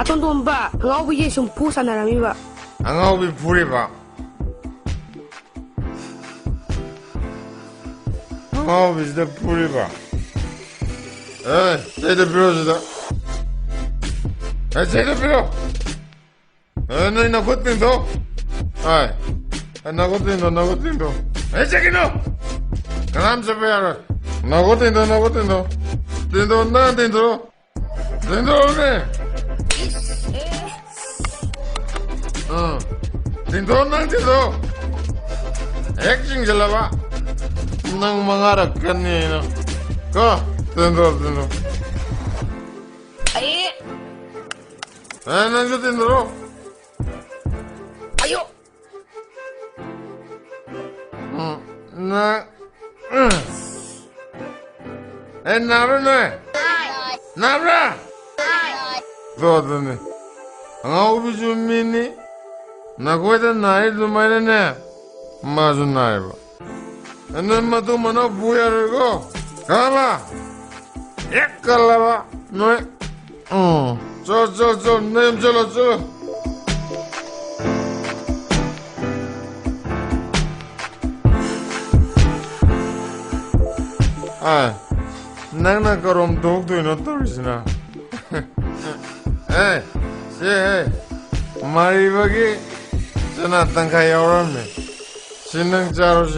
tontomba ngau bi sum pu sanarami ba ngau bi puri ba ngau bi de puri ba de bro da de bro no ina gotindo na gotindo chekino kalam se pera na gotindo tindo na tindo ne tindo na tindo acting jalawa nang mangarap kanina ko tindo ay nang tindo ayo na nabra nabra dodane ngau bi jumini na goida nai dumare ne mazu nai ba anan matu mana buya rego kala ekala ba no cho nem chalo nang karom dog do no torisna mari bagi sana tangka yawan me sinang charo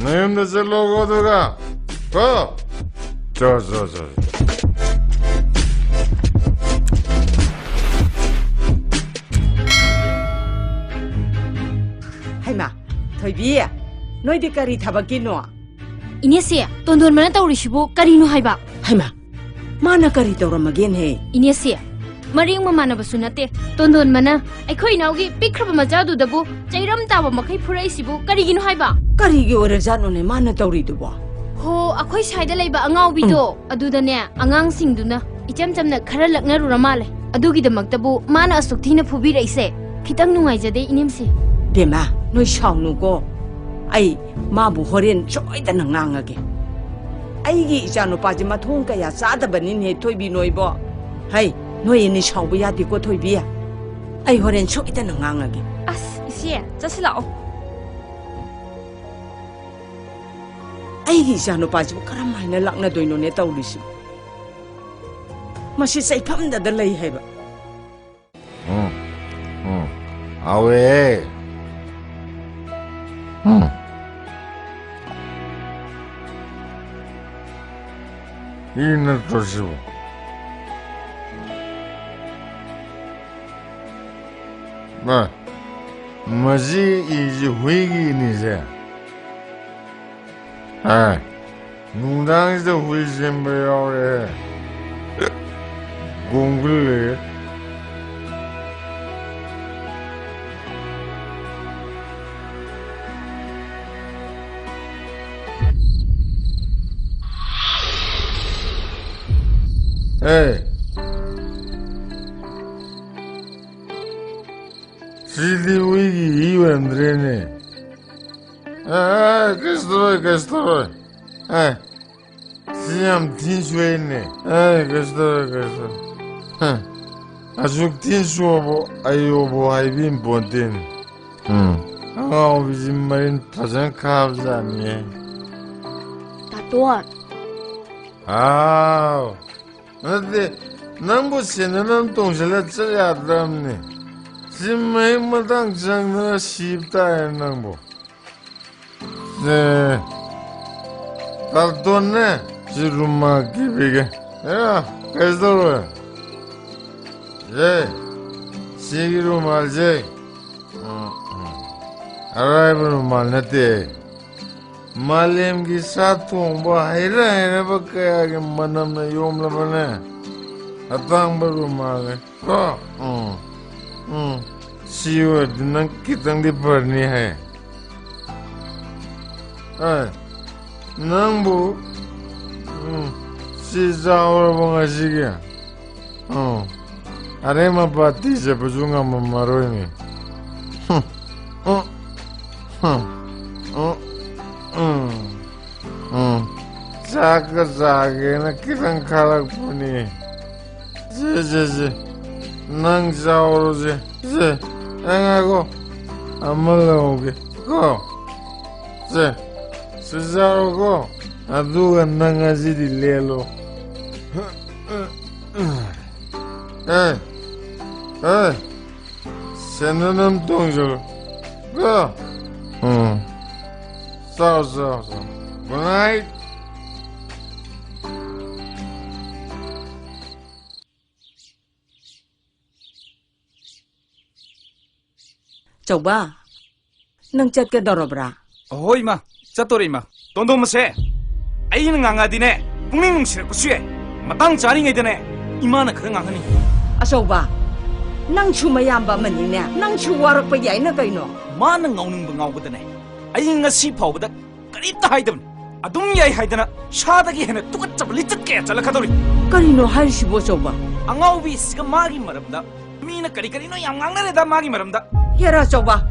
nayam da se logo doga ko cho hai ma thoi bi noi de kari thabaki no Inesia, tondon mana tahu rishibu kari no haiba. Hai ma mana kari tawra magen he Inesia, maring mamana basunate. Tondon mana, aikoi naugi pikraba majadu dabu jairam tawa makai purai sibu kari gino haiba. kari gi ore janu ne mana tawri du ba Ho, akoi saida laiba angau bito. Aduda ne, angang singduna icham chamna khara lakna ruramale. Adugi damaktabu mana asukthina phubi raise. Kitang nungai jade inemsi. bema noi shaunu ko ai ma bu horen choi da nanga ge ai gi janu pa ji ma thong ka ya sa da banin he thoi bi noi bo hai noi ni shau bu ya di ko thoi bi ya ai horen choi da nanga ge As, isia, jasilao. ai gi janu pa ji karam mai na lakna doi no ne tawli si masi sai pham da lai hai ba awe ina toshibu ba maji iji huigi ni se nundang de hui sembe yawe gongule Sidi wigi iwan drene. Que estoy. Siam tinsuene. Que estoy. Azuk tinsuobo ayobo haibin ponten. Angau bizim marin pazan kabzamiye. Tatuan. Nade nambo senanan tongsela tsayadramne. Simay matang sang na sipta nambo. Talton ne si rumah kibige. Kaisdoro. Sigi rumal je. Arrive rumal nate. Malim ki satung bahira ba kaya ke manam na yom la bane. Atang baru male. Ko. Siwa dinang kitang di parni hai. Nang bu. Si zawar bunga sige. Are ma pati se pujunga mamaro ni. Saka na kitang kalak puni. Si 제 낭자오로제 제 앵하고 아말라오게 제 스자로고 아두가 낭아지리 레로 에이 세너놈 동절 싸워 굿나잇 저봐 능 짰게더러브라 어허 이마 짜또래 이마 돈도무세 아이는 강아디네 국민뭉치를 구수해 마땅 자링해 되네 이마는 그런 강하니 아서봐 năng chu mayam ba mani ne nang chu warak pa yai na kaino 마는 ngauning ngau거드네 아이 ngasi 파우보다 그립다 하이든 아동 야이 하이드나 샤다기 해네 똑같잡 리뜻게 잘라카도리 karino harshi bo soba 앙아우비 시가 마기 말합니다 미나 까리까리노 양강나래다 마기 말합니다 hera soba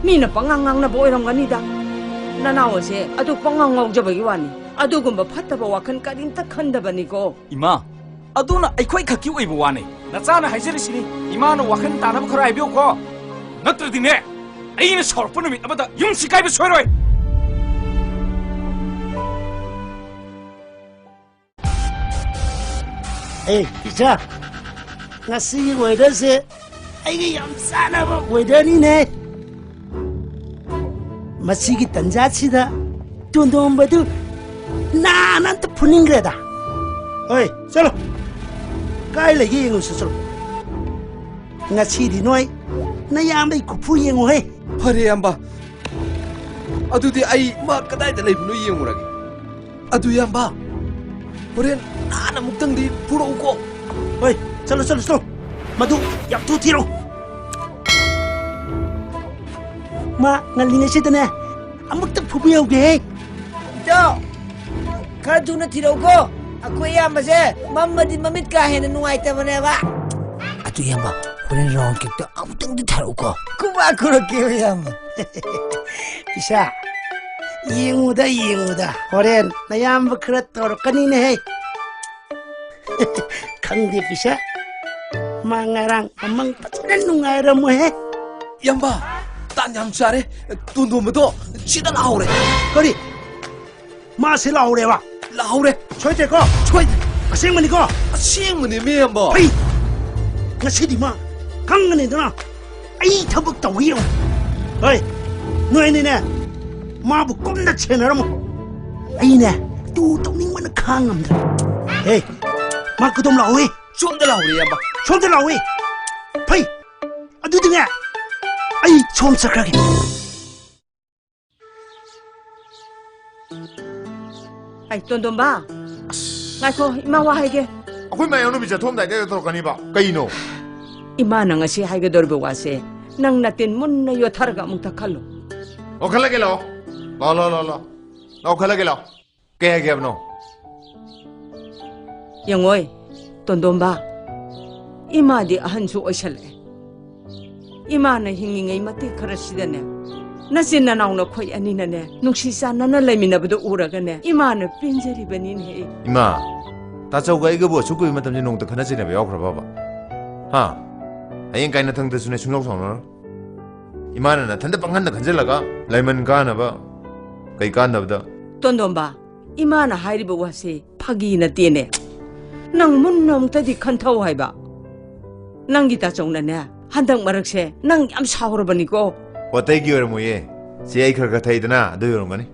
mina pangangang na bo iram ganida nanawase adu pangangaw jabagi wani adugumba phattaba wakhan karin ta khandabani ko 이마 아도나 아이코이 카키 오이보 와네 나짜나 하이저리시니 이마는 와큰 따나부 커라 아이비오코 너들디네 아이는 서울뿐 놈이 아마다 용시 가이브 소이로이 에이 이자 ngasi weatherse 아이게 ям 싸나봐 weather이네 마시기 던자치다 돈돈바도 나한테 푸는 거다 어이 썰어 cái là gì ngồi sụp ngã chi thì nói nãy em đây cục phu yên ngồi Hare yamba. Adudi ai ma kadai da leibnu yenguragi. Adu yamba. Horen nana muktang di puro ko. ơi salo mà tu nhập tu thiêu mà ngăn linh sẽ tên nè anh mất tập phục yêu kìa Ito, kartu na tiraw ko. Ako yan ba siya? Mama din mamit ka, hinanungay tama na ba? ato yan ba wala ron kita amutang di tharo ko Kumakuro kayo yan. isa yenguda horen nayam ba krat toro kanina hey khangdi pisa mangarang amang patanan nungayra mo he Yamba. Tan yam chare. Tundu mo chida laure. 거리 마세 라오레와 Laure. 초이테 거 Choi. 아생만이 거 Singmani me yamba. 헤이 ngasi디 ma 강근에 누나 아이 타복 더위요 어이 너희네 마부 꼼나 채너라 뭐 아이네 또 동닝만 강함들 에이 마크 좀 라오이 Chonda laure yamba. 손들 라오이 파이 아두등에 아이 좀 sak하게 ai tondom ba ngai ko ima wa haige 아쿠이 마요노 비자 톰다 이게 들어가니바 까이노 ima na ngasi haige dorbe wase nang natin mun na yo tharga mung takhallo 어 칼라게로 라라라라 나 칼라게로 깨야게브노 영oi tondom ba ima di ahansu oishale ima na hingingai mati kharashidane nasin na nauna khoi ani na ne nungsi sa na na laimina bdo uraga ne ima na pinjari banin he 이마 다짜오가 이거 뭐 죽고 이만 땀지 농도 그나지네 왜 그래 봐봐 하 아yin 까이나 탕데 순에 중록성을 이마는 나 탄데 빵한다 간절라가 라이먼 가나봐 그이 간나보다 tondom ba ima na hairiba wase phagi na tene nang mun nam ta di khanthau haiba nang gi ta chongna ne handang marakse nang yam sawrabani ko 어때기 어머예 제이 그가 타이드나 너 이런 거니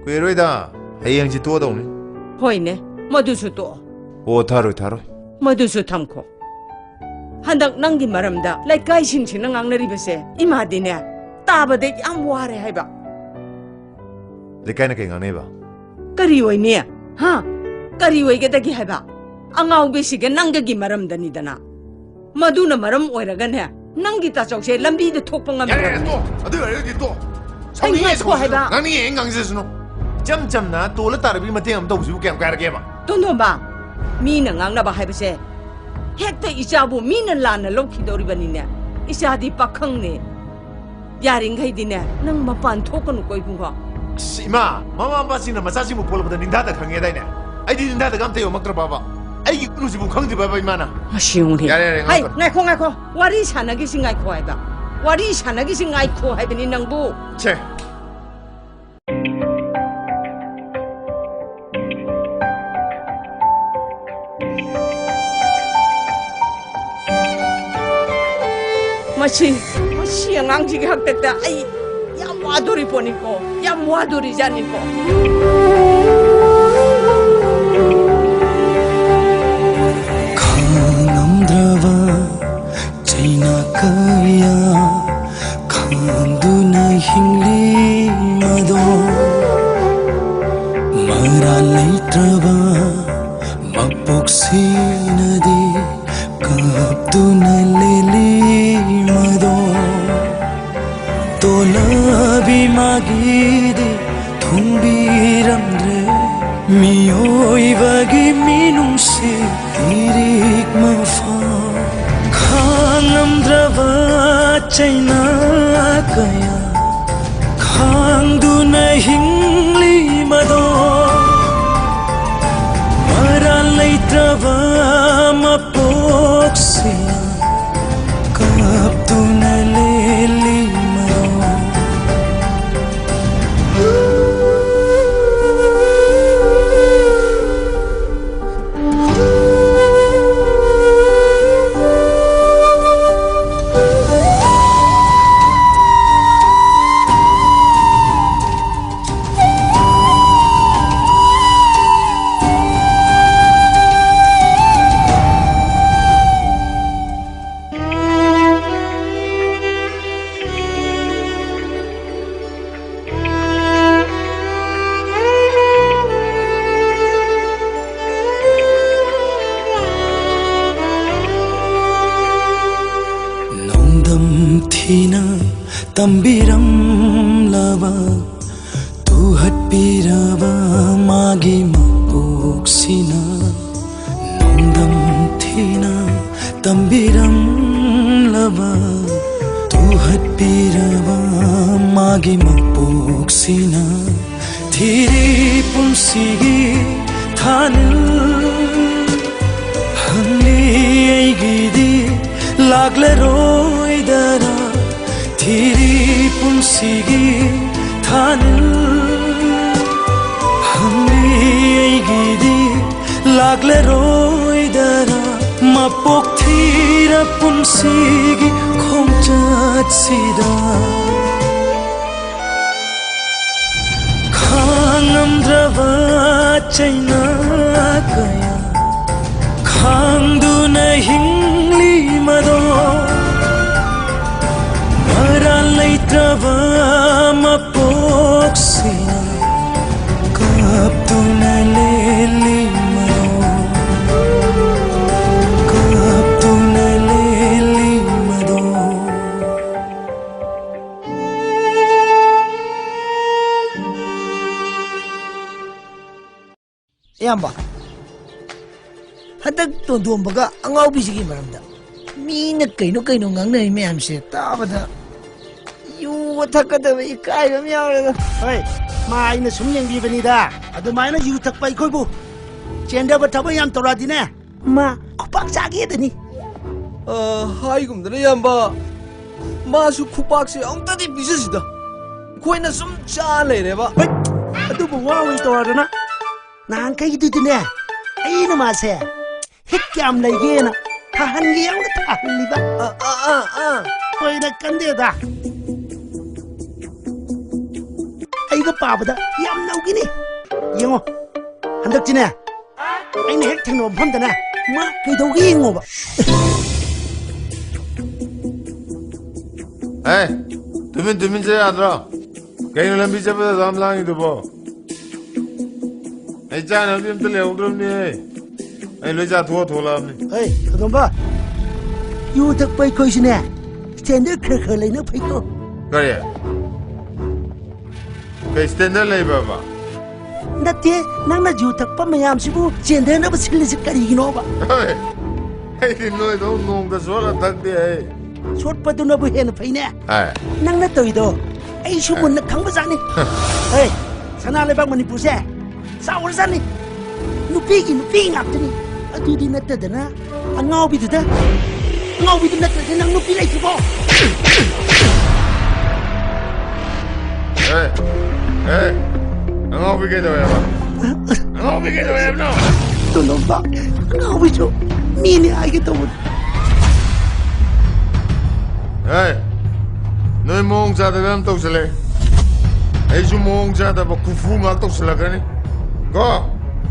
그이로이다 해양지 또다 오네 hoine madusu to 타로 madusu thamko handak nangi maramda laikai singsi nang angnari bese imadine tabade yam ware haiba 레카이나 갱 안해봐 kari oine ha kari oige dagi haiba angau besige nanggi maramdani dana maduna maram oiraga ne nangi ta chokse lambi de thokpa ngam 야야야 또 어디 어디 또 아니, 또 해봐. 나니 앵강세스노 점점나 또를 따르비 마탱 암도 부수 게 가르게 봐 tondom mina ngangnaba haibase hekta ichabu mina lana lokidoribani isadi pakhangni yaringai dine nang mapan thokanu koibunga 이마 마마 아빠씨는 마사지 못 볼보다 닌다다 강해다이네 아이디 닌다다 감태요 막들 봐봐 ꯑꯩꯒꯤ ꯀꯨꯅꯨꯁꯤꯕꯨ ꯈꯪꯗ꯭ꯔꯤꯕ ꯏꯃꯥꯅ ꯑꯁꯤꯡꯅꯤ ꯌꯥꯔꯦ ꯌꯥꯔꯦ ꯍꯩ ꯉꯥꯏꯈꯣ ꯋꯥꯔꯤ ꯁꯥꯟꯅꯒꯤꯁꯤ ꯉꯥꯏꯈꯣ ꯍꯥꯏꯕ ꯋꯥꯔꯤ ꯁꯥꯟꯅꯒꯤꯁꯤ ꯉꯥꯏꯈꯣ ꯍꯥꯏꯕꯅꯤ ꯅꯪꯕꯨ ಛೇ मसी अगांगसिगी हक्तता आई याम वादोरी पोनिको याम वादोरी जानिको खानमद्रवा चैना कया खांदुना हिंगली मदो मरा लैत्रवा मपोक्सी नदी कब्दुना लेली मदो तोलाबी मागीदे थुंबीरमद्रे मियोइबगी मिनुंसे तिरिक मफा खांगमद्रवा चैना कया खांदुना हिंगली मदो मरा लैत्रवा मपोक्सिया कब्दुना लेली मदो थीना तंबिरम लवा तू हटपीरवा मागी मपोक्सिना नोंदम थीना तंबिरम लवा तू हटपीरवा मागी मपोक्सिना थीरी पुंसिगी थानु हंगली ऐगिदी लागलरोइदरा थीरी पुंसिगी थानु हंगली ऐगिदी लागलरोइदरा मपोक थीरा पुंसिगी खोंचत सिदा खांगमद्रवा चैना कया खांदुना हिंगली मदो मरा लैत्रवा मपोक्सिया कब्दुना लेली मदो कब्दुना लेली मदो ꯌꯥꯝꯕ ꯍꯟꯗꯛ ꯇꯣꯟꯗꯣꯝꯕꯒ ꯑꯉꯥꯎꯕꯤꯁꯤꯒꯤ ꯃꯔꯝꯗ ꯃꯤꯅ ꯀꯩꯅꯣ ꯉꯥꯡꯅꯔꯤ ꯃꯌꯥꯝꯁꯦ ꯇꯥꯕꯗ ꯌꯨꯒ ꯊꯛꯀꯗꯕ ꯏꯀꯥꯏꯕ ꯑꯃ ꯌꯥꯎꯔꯦꯗ ꯍꯣꯏ ꯃꯥ ꯑꯩꯅ ꯁꯨꯝ ꯌꯦꯡꯕꯤꯕꯅꯤꯗ ꯑꯗꯨꯃꯥꯏꯅ ꯌꯨ ꯊꯛꯄ ꯑꯩꯈꯣꯏꯕꯨ ꯆꯦꯟꯗꯕ ꯊꯕꯛ ꯌꯥꯝ ꯇꯧꯔꯛꯑꯗꯤꯅꯦ ꯃꯥ ꯈꯨꯄꯥꯛ ꯆꯥꯒꯦꯗꯅꯤ 하이금들은 얌바 마수 쿠박시 엉따디 비슷이다 코이나 좀 짜레레바 ꯍꯣꯏ ꯑꯗꯨꯕꯨ ꯋꯥ ꯑꯣꯏ ꯇꯧꯔꯗꯅ ꯅꯍꯥꯟꯈꯩꯒꯤꯗꯨꯗꯤꯅꯦ ꯑꯩꯅ ꯃꯥꯁꯦ ꯍꯤꯠ ꯀꯌꯥꯝ ꯂꯩꯒꯦꯅ ꯊꯥꯍꯟꯒꯦ ꯌꯥꯎꯅ ꯊꯥꯍꯜꯂꯤꯕ ꯍꯣꯏꯅ ꯀꯟꯗꯦꯗ ꯑꯩꯒ ꯄꯥꯕꯗ ꯌꯥꯝ ꯅꯧꯒꯤꯅꯤ ꯌꯦꯡꯉꯣ ꯍꯟꯗꯛꯇꯤꯅꯦ ꯑꯩꯅ ꯍꯦꯛ ꯊꯦꯡꯅꯕ ꯃꯐꯝꯗꯅꯦ ꯃꯥ ꯀꯩꯗꯧꯒꯦ ꯌꯦꯡꯉꯣꯕ Hey, tumin se adra. Kaino lambi chapda zamlangi dubo. Ai chana bim tele udrum ni. Ai loja thola ni. Hey, Todomba. yu thakpa ꯑꯩꯈꯣꯏꯁꯤꯅꯦ ꯁ꯭ꯇꯦꯟꯗꯔ ꯈꯔ ꯂꯩꯅ ꯐꯩꯀꯣ Kare. Kai standard lay baba. ꯅꯠꯇꯦ ꯅꯪꯅ ꯌꯨ ꯊꯛꯄ ꯃꯌꯥꯝꯁꯤꯕꯨ ꯆꯦꯟꯗꯅꯕ ꯁꯤꯜꯂꯤꯁꯤ ꯀꯔꯤꯒꯤꯅꯣꯕ Hey. Hey, noi do nong da sola takde ai. ꯁꯣꯠꯄꯗꯨꯅꯕꯨ ꯍꯦꯟꯅ ꯐꯩꯅꯦ Ai. ꯅꯪꯅ ꯇꯧꯏꯗꯣ ꯑꯩꯁꯨ ꯃꯨꯟꯅ ꯈꯪꯕꯖꯥꯠꯅꯤ ꯍꯦ ꯁꯅꯥ ꯂꯩꯕꯥꯛ ꯃꯅꯤꯄꯨꯔꯁꯦ ꯆꯥꯎꯔꯖꯥꯠꯅꯤ ꯅꯨꯄꯤ ꯉꯥꯛꯇꯅꯤ ꯑꯗꯨꯗꯤ ꯅꯠꯇꯗꯅ ꯑꯉꯥꯎꯕꯤꯗꯨꯗ ꯅꯠꯇ꯭ꯔꯗꯤ ꯅꯪ ꯅꯨꯄꯤ ꯂꯩꯇ꯭ꯔꯤꯕꯣ? ꯑꯉꯥꯎꯕꯤ ꯀꯩꯗꯧꯋꯦ ꯍꯥꯏꯕ? ꯑꯉꯥꯎꯕꯤ ꯀꯩꯗꯧꯋꯦ ꯍꯥꯏꯕꯅꯣ? ꯇꯣꯟꯗꯣꯟꯕ ꯑꯉꯥꯎꯕꯤꯁꯨ ꯃꯤꯅꯤ ꯍꯥꯏꯒꯦ ꯇꯧꯕꯅꯤ. ꯅꯣꯏ ꯃꯑꯣꯡ ꯆꯥꯗꯕ ꯌꯥꯝ ꯇꯧꯁꯤꯜꯂꯦ. ꯑꯩꯁꯨ ꯃꯑꯣꯡ ꯆꯥꯗꯕ ꯈꯨꯐꯨ ꯉꯥꯛ ꯇꯧꯁꯤꯜꯂꯛꯀꯅꯤ ꯀꯣ.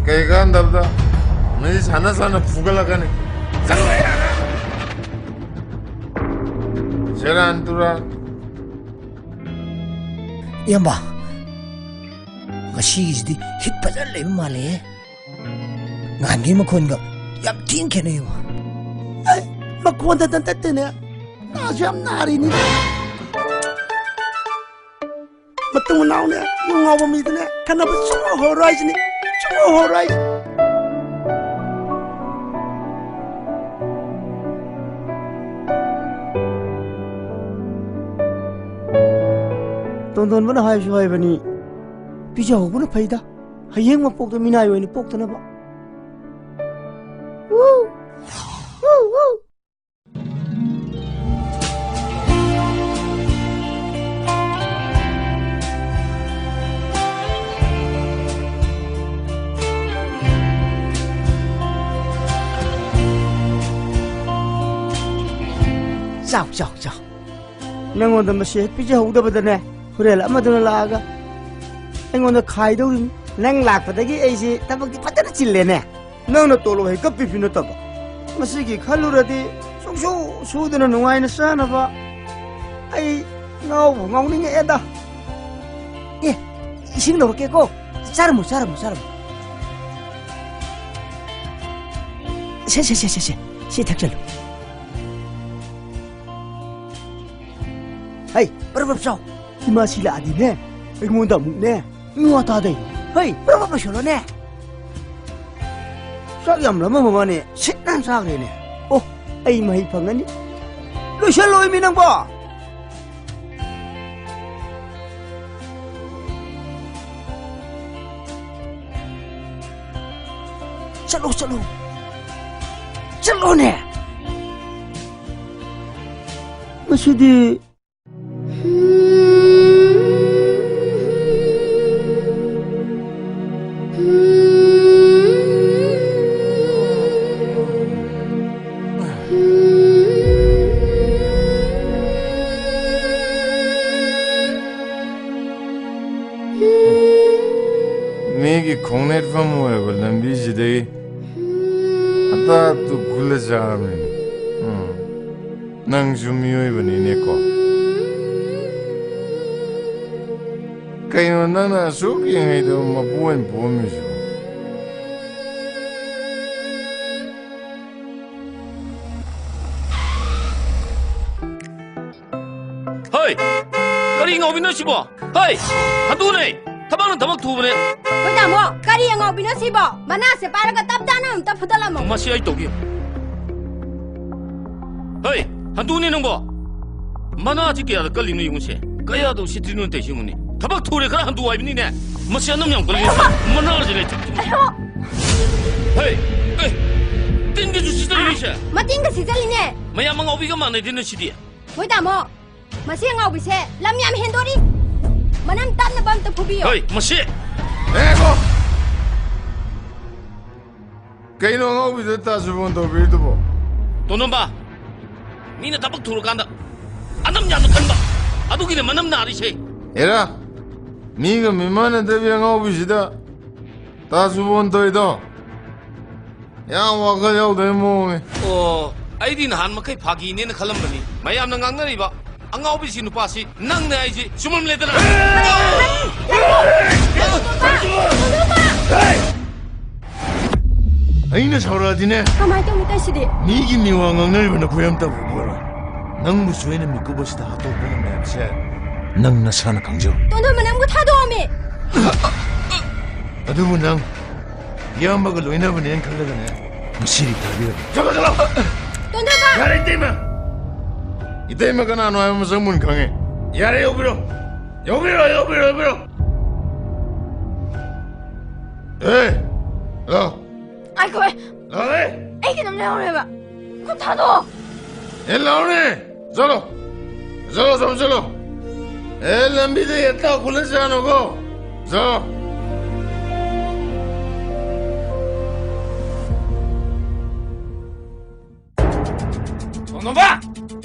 ꯀꯩ ꯀꯥꯟꯗꯕꯗ ꯅꯣꯏ ꯁꯥꯟꯅ ꯐꯨꯒꯠꯂꯛꯀꯅꯤ. ꯆꯠꯂꯣ ꯌꯥꯔꯦ. ꯁꯦꯔꯥꯟ ꯇꯨꯔꯥꯟ. ꯏꯌꯥꯝꯕ, ꯉꯁꯤꯒꯤꯁꯤꯗꯤ ꯍꯤꯠ ꯐꯖꯅ ꯂꯩꯕ ꯃꯥꯜꯂꯦ. ꯅꯍꯥꯟꯒꯤ ꯃꯈꯣꯟꯒ ꯌꯥꯝ ꯊꯤꯅ ꯈꯦꯠꯅꯩꯕ. ꯃꯈꯣꯟꯗ ꯅꯠꯇꯦꯅꯦ, ꯅꯥꯁꯨ ꯌꯥꯝ ꯅꯥꯔꯤꯅꯤ. ꯃꯇꯨꯡ ꯃꯅꯥꯎꯅꯦ ꯌꯨ ꯉꯥꯎꯕ ꯃꯤꯗꯨꯅꯦ ꯈꯟꯅꯕ ꯁꯨꯡꯍꯧ ꯍꯧꯔꯣꯏ ꯍꯥꯏꯁꯤꯅꯤ. ꯁꯨꯡꯍꯧ ꯍꯧꯔꯣꯏ ꯍꯥꯏꯁꯤꯅꯤ. ꯇꯣꯟꯗꯣꯟꯕꯅ ꯍꯥꯏꯁꯨ ꯍꯥꯏꯕꯅꯤ, ꯄꯤꯖꯍꯧꯕꯅ ꯐꯩꯗ, ꯍꯌꯦꯡ ꯃꯄꯣꯛꯇ ꯃꯤꯅꯥꯏ ꯑꯣꯏꯅ ꯄꯣꯛꯇꯅꯕ. ꯆꯥꯎ. ꯅꯪꯉꯣꯟꯗ ꯃꯁꯤ ꯄꯤꯖꯍꯧꯗꯕꯗꯅꯦ ꯍꯣꯔꯦꯟ ꯑꯃꯗꯨꯅ ꯂꯥꯛꯑꯒ ꯑꯩꯉꯣꯟꯗ ꯈꯥꯏꯗꯧꯔꯤꯅꯤ. ꯅꯪ ꯂꯥꯛꯄꯗꯒꯤ ꯑꯩꯁꯤ ꯊꯕꯛꯇꯤ ꯐꯖꯅ ꯆꯤꯜꯂꯦꯅꯦ. ꯅꯪꯅ ꯇꯣꯂꯣꯞ ꯍꯦꯛ ꯀꯞꯄꯤꯕꯤ ꯅꯠꯇꯕ. ꯃꯁꯤꯒꯤ ꯈꯜꯂꯨꯔꯗꯤ ꯁꯨꯡꯁꯨ ꯁꯨꯗꯅ ꯅꯨꯡꯉꯥꯏꯅ ꯆꯥꯅꯕ ꯑꯩ ꯉꯥꯎꯕꯨ ꯉꯥꯎꯅꯤꯡꯉꯛꯑꯦꯗ. 이싱 넣을게고 자르모 시 탁절로 헤이 버럭버럭 이마실라 아니네. 이모다 묵네. 이모다데. 헤이 버럭버럭 쇼로네. 싹얌라마 뭐마네. 식단 사그래네. 에이 마이 방아니. 루셜로 이미는 봐. 쩔로네. 마시디. 미기 공넷 파모에고 남비지데 아따 또 굴레자면 낭 주미오이버니 네코 그냥 나나 속이해도 뭐 보면 보면서 헤이 까리가 어비너 시보 헤이 한두네 타방은 타박 두번에 Tamo, kari ang ngau binasibo. Manase para ka tapdana ta pudala mo. 엄마 씨야 이 떡이 헤이 한두네 능보 만화 아직이야 걸리는 이군시 까야도 시트리는 대시문이 타박 투레 그라 한두 와이비니네 마시야 놈냥 걸리는 만화를 지내 헤이 땡겨주 시절이시 Mating ka sisaline. 마야망 어비가 많아 되는 시디야 Hoy tamo. Masi ang ngau bise. Lam yam hendori. Manam tan na bam ta pubiyo. 헤이 마시 에고 그이노 어비도 따주본 더 빌드보 돈은 니네 타박 투로 간다 안남냐도 간다 아두기네 만남 나리시 에라 니가 미만한 대비랑 어비시다 따주본 더이도 야 와가 야우데 모네 아이디는 한마카이 파기네는 칼럼바니 마야암나 강나리바 앙아오비시 누파시 낭네 아이지 주물레드나 아이나 사우라디네 Kamay tong muta sidi. 니기 미왕왕을 보나 고ям다 보거라 낭 무수에는 믿고보시다 하도보는 맵세 낭 나사나 강정 Tondo manam ko thado ami. 아두부 낭 야마가 로이나보네 칼라가네 무시리 타비어 잡아 Tondo ba. 야래 이때만 가나 놔면 성문 강해 야래 여비로 에이 야 Ai ko. लाओ Ai cái nằm leo này bà. Con thả đồ. ए लाओ ने चलो चलो सब चलो ए लंबी से इतना खुले जानो को चलो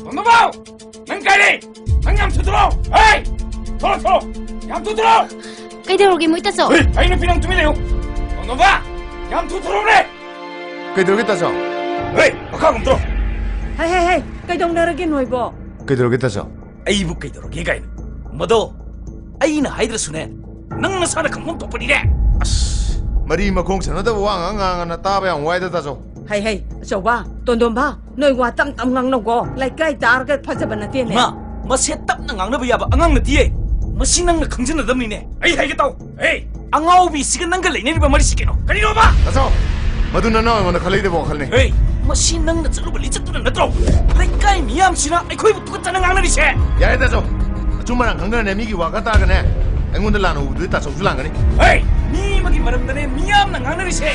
돈놈아 난 가리 당장 두드러 에이 털어 얌 두드러 Kaidaroge mo itaso. 에이 아이는 비랑 tum이래요 돈놈아 얌 두드러래 그대로겠다죠 에이 아까 좀 들어 헤헤헤 까이동나라게 노이보 그대로겠다죠 아이부 그대로게 가인 뭐도 아이는 하이드르스네 능 사나 감동 똑바리래 머리 마콩 전화도 왕앙앙나 따바양 와이드다죠 헤헤 저와 돈돈바 너희와 땀땀강나고 라이까이 따르게 파자바나티네 마 마세 땀나 강나부 야바 앙앙나 뒤에 마신낭나 강전나 덤니네 에이 하이겠다오 에이 앙아오비 시간 난걸 내내리바 머리 시켜노 가리로 봐 다죠 마두나 나오면 칼레이데 보 칼네 에이 마신낭나 저로 벌리 쳤더는 나도 라이까이 미암시나 아이코이부 똑같잖아 강나리세 야이다죠 좀만 강간에 미기 와가다가네 앵군들 나는 우드 다 적줄랑가니 에이 니마기 마름다네 미암나 강나리세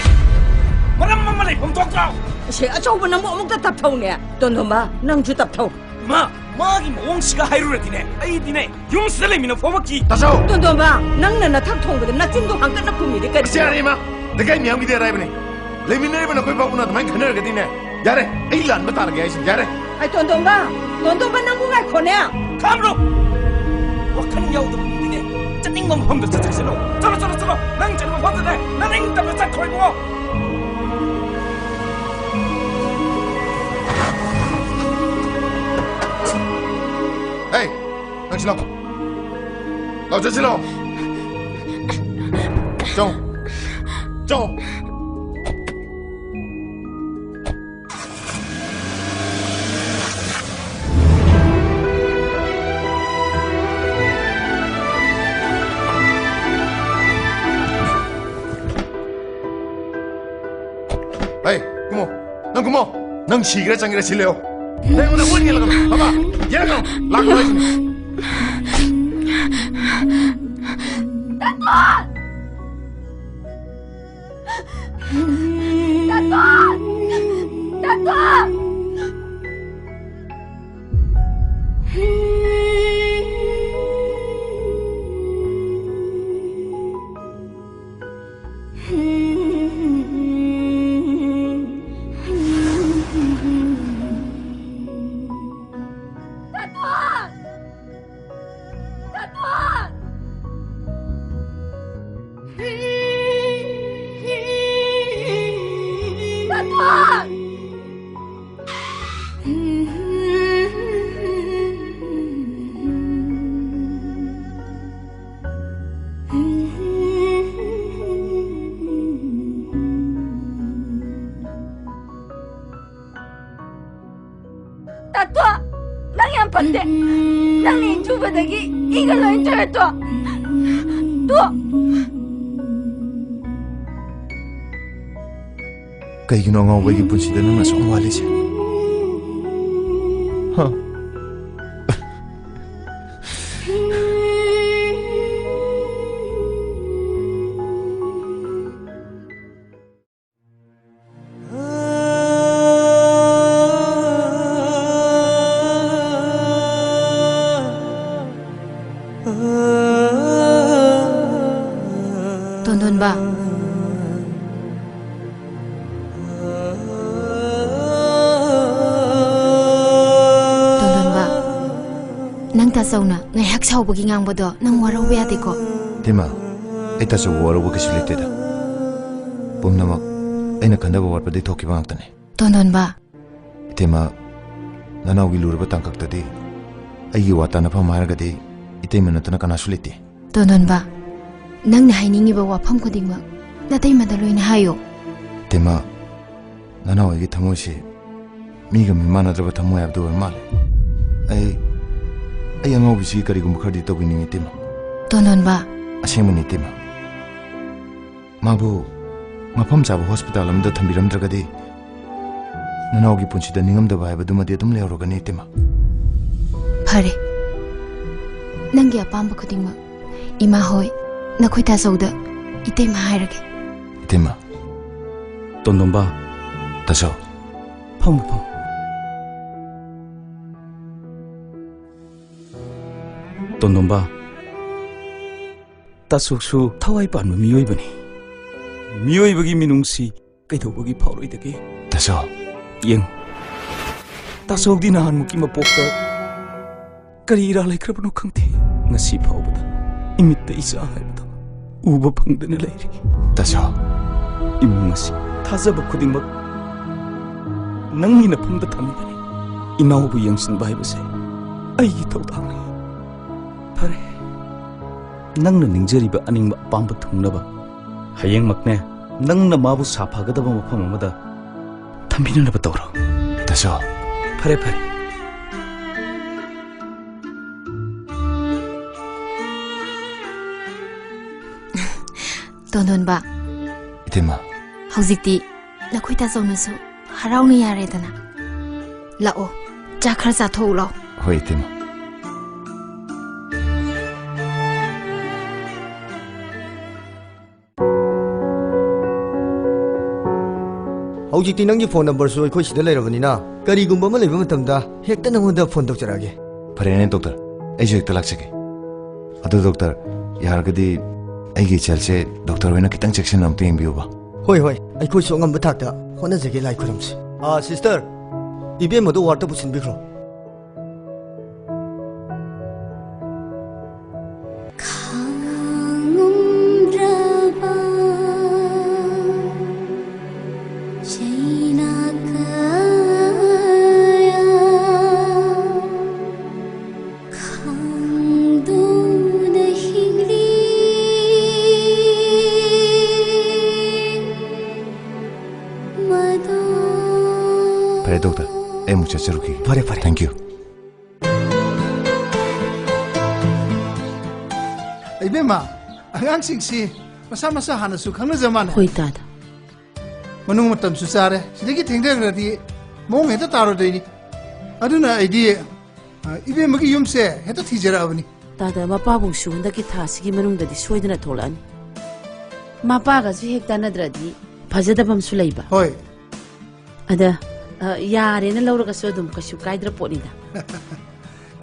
마람만만이 범독다 시 아저우나 뭐 먹다 답타오네 돈돈바 낭주 답타오 마 마기 몽시가 하이루라디네 아이디네 용스달레미는 포박기 다죠 돈돈바 낭나나 탑통거든 나 찐도 한끗나 품이리 까지 시아리마 내가 미암기 대라이브네 레미네르브나 거기 바꾸나 많이 가능하겠네 야래 에일란 바타르게 하이신 야래 아이 돈돈바 낭구가 코네 감로 wakhan yaw da ni chaning ngom hom da cha cha no chalo nang chan ma phot da na ning ta cha khoi bo hey nang chilo lao cha chilo chong 에이, 구모, 넌 시기라 장기라 실래요. 내가 오늘 뭘 얘기하려고 봐봐, 얘가 락고 해주네. 따뚜! Nang yang pande, nang ni cuba lagi, ingat lo yang cewek tu. Kayak gini ngawai pun sih dan nggak semua lagi sih. Hah? Tonton ba? Tonton ba? Nang ta sauna ngai hak sau bagi ngang bodo nang warau be ate ko. Tema, ita sa warau bagi sulit dah. Pum nama, ina kanda bawa pada thoki bang tane. Tonton ba? Tema, nana ugi lura batang kak tadi. Ayi watana pa mahar gade, ite mana tana kana sulit. Tonton ba? Nang na hainingi ba wapam ko dingma. Natay madaloy na hayo. Tema, nana ugi thamoy si. Miga mimana draba thamoy abdo mal. Ay ang obisi kari gumukhardi to biningi tema. Tonton ba? Asemani tema. Mabu mafam jaba hospital amda thambiram dragadi. Nana ugi punchi da ningam da bai baduma de tum leoro gani tema. Pare. Nangi apamba ko dingma. Ima hoy. Nakoy ta sauda. Itay mahayrage. Tema. tondomba 다셔. 펑 펑. 돈돈바. 따속수 타와이 반무 미요이버니. 미요이버기 미농시 그이도버기 파오로이데게. 다셔. 영. 따속디 나한 무기 마복다. 그리라 레크라브노 캉테. ngasi 파오보다 이미때 이사 하이보다 우버 팡드네 레이리. 다셔. 이문ngasi 타자버 쿠딩막 낭이나 펑다 탐이버니. 이나오부 영신 바이버세 아이기 타우당네. 파레. ꯅꯪꯅ ꯅꯤꯡꯖꯔꯤꯕ ꯑꯅꯤꯡꯕ ꯑꯄꯥꯝꯕ ꯊꯨꯡꯅꯕ ꯍꯌꯦꯡꯃꯛꯅꯦ ꯅꯪꯅ ꯃꯥꯕꯨ ꯁꯥꯐꯒꯗꯕ ꯃꯐꯝ ꯑꯃꯗ ꯊꯝꯕꯤꯅꯅꯕ ꯇꯧꯔꯣ. 다셔. ꯐꯔꯦ ꯐꯔꯦ. ꯇꯣꯟꯗꯣꯟꯕ 이태마. ꯍꯧꯖꯤꯛꯇꯤ ꯂꯈꯣꯏ ꯇꯥꯆꯧꯅꯁꯨ ꯍꯔꯥꯎꯅ ꯌꯥꯔꯦꯗꯅ. ꯂꯥꯛꯑꯣ ꯆꯥꯛ ꯈꯔ ꯆꯥꯊꯣꯛꯎ ꯂꯥꯎ. ꯍꯣꯏ 이태마. ꯍꯧꯖꯤꯛꯇꯤ ꯅꯪꯒꯤ ꯐꯣꯟ ꯅꯝꯕꯔꯁꯨ ꯑꯩꯈꯣꯏ ꯁꯤꯗ ꯂꯩꯔꯕꯅꯤꯅ ꯀꯔꯤꯒꯨꯝꯕ ꯑꯃ ꯂꯩꯕ ꯃꯇꯝꯗ ꯍꯦꯛꯇ ꯅꯪꯉꯣꯟꯗ ꯐꯣꯟ ꯇꯧꯖꯔꯛꯑꯒꯦ. ꯐꯔꯦꯅꯦ ꯗꯣꯛꯇꯔ. ꯑꯩꯁꯨ ꯍꯦꯛꯇ ꯂꯥꯛꯆꯒꯦ. ꯑꯗꯨ ꯗꯣꯛꯇꯔ ꯌꯥꯔꯒꯗꯤ ꯑꯩꯒꯤ ꯏꯆꯦꯜꯁꯦ ꯗꯣꯛꯇꯔ ꯍꯣꯏꯅ ꯈꯤꯇꯪ ꯆꯦꯛꯁꯤꯟꯅ ꯑꯝꯇ ꯌꯦꯡꯕꯤꯌꯨꯕ. ꯍꯣꯏ ꯍꯣꯏ ꯑꯩꯈꯣꯏꯁꯨ ꯑꯉꯝꯕ ꯊꯥꯛꯇ ꯍꯣꯠꯅꯖꯒꯦ ꯂꯥꯏ ꯈꯨꯔꯝꯁꯤ. Sister 이베모도 와르다 부신비크로. 그래 독터. 애 묵자 저렇게. 파래 파래. 땡큐. 이베마 아강싱시 마사마사 하나수 강나자만. 호이따다. 만ung matam susare sidagi thengdegradi mong heta tarodeini aduna idea ibe magi yumse heta thijarabani. 따다 마빠봉 수군다기 타시기 만ung다디 소이드나 돌아니. 마빠가지 핵다나드라디 바자다밤수 레이바. 호이. 아다 야레나 라우라가서 좀 가슈 가이드라 뽀니다.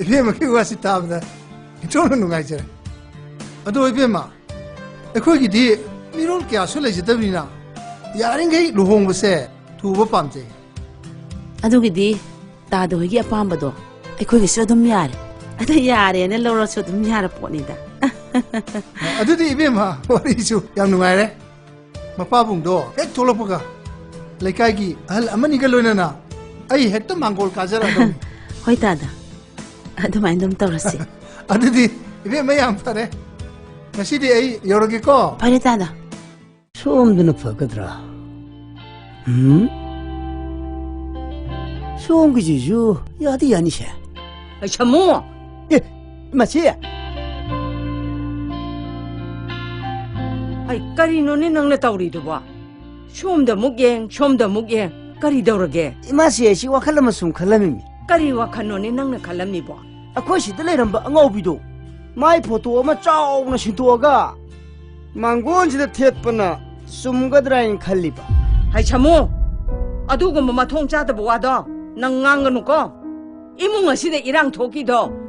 이베 magi wasi tabda 이쪽은 누가이잖아. 아도 이베마 에코기디 미롤 게 아술레지다비나 야링게 루홍부세 두버 밤제. 아도기디 따도 회기 아빠한바도 에코기서 좀 야레. 아다 야레나 라우라서 좀 야라 뽀니다. 아도디 이베마 머리수 양 누가이래. 마빠붕도 핵 돌아보가 레카기 알 아마니가 로이나나 아이 핵도 망골 가자라도. 호이따다. 아도마인 좀 떨었지. 아도디 이베마 양 파래. ngasi디 ai yorgi ko 파래 따다. 소음드는 퍼거더라. 소음 그지주 야디 아니세. 참모. 예, 맞지? 아이 까리노네 낭나 따우리도 봐. 쇼음다 목행, 쇼음다 목행. 까리 더러게. 이마시에 시와 칼라면 숨 칼라미. 까리와 칸노네 낭나 칼람니 봐. 아코 시들레람바 앙아우비도 마이 포토 아마 짜오나 신토가 망고온지다 텄뻔나 숨가드라인 칼리바. 아이 참모. 아두고 뭐 마통 짜다 보아도 낭 낭가누고 이몽 어시대 이랑 토끼도